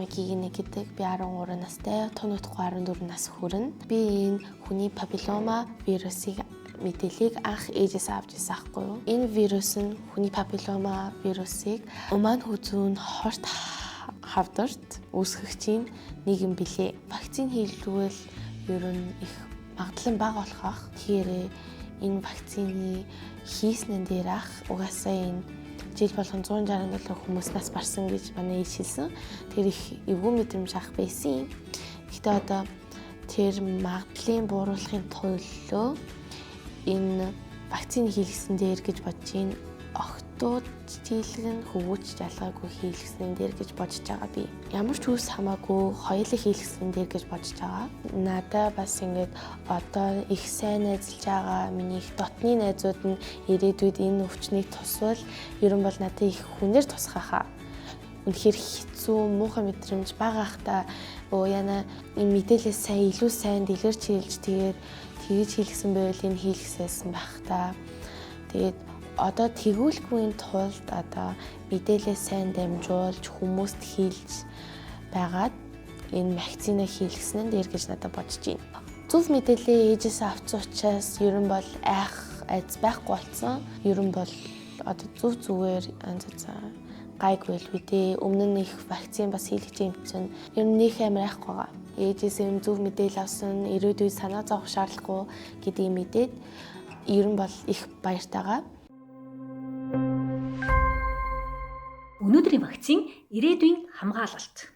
Гигинэ гэдэг би 13 настай, тун утгагүй 14 нас хүрнэ. Би энэ хүний папиллома вирусыг мэдээллийг анх ээжээс авч ирсэн аахгүй юу. Энэ вирус нь хүний папиллома вирусыг умаан хүзүүн хорт хавдарт үүсгэгчийн нэг юм билээ. Вакцин хийлгүүл ер нь их магадлал бага болох. Тэгэхээр энэ вакцины хийснэн дээр ах угаасаа энэ жил болгон 167 хүмүүс нас барсан гэж манай ээж хэлсэн. Тэр их эвгүй мэдрэмж ах байсан. Гэхдээ одоо тэр магадлалын бууруулахын төлөө энэ вакцины хийлгэсэн дээр гэж бодож байна. Охтууд хийлгэн хөвгүүч ялгаагүй хийлгэсэн дээр гэж бодож байгаа би. Ямар ч үс хамаагүй хоёулаа хийлгэсэн дээр гэж бодож байгаа. Надаа бас ингээд одоо их сайн найзалж байгаа миний их дотны найзууд нь ирээдүйд энэ өвчнийг тусвал ер нь бол надад их хүнээр тусгахаа. Үнэхээр хэцүү муухай мэдрэмж бага ахта яна энэ мэдээлэл сайн илүү сайн дэлгэрч хэлж тэгээд тэгж хийлгсэн байвал энэ хийлгсээсэн байх та. Тэгээд одоо тэгүүлгүй тулд одоо мэдээлэл сайн дамжуулж хүмүүст хэлж байгаад энэ вакцина хийлгэсэн нь дээр гэж надад бодож байна. Зөв мэдээлэл ээжээс авсан учраас ер нь бол айц байхгүй болсон. Ер нь бол одоо зүгээр гайгүй л үдээ. Өмнө нь их вакцин бас хийлгэж юм чинь ер нь нөх амар айхгүй байгаа. Ээжээс юм зөв мэдээлэл авсан, ирээдүйд санаа зовох шаардлагагүй гэдгийг мэдээд ер нь бол их баяртайгаа. Өнөөдрийн вакцин ирээдүйн хамгаалалт.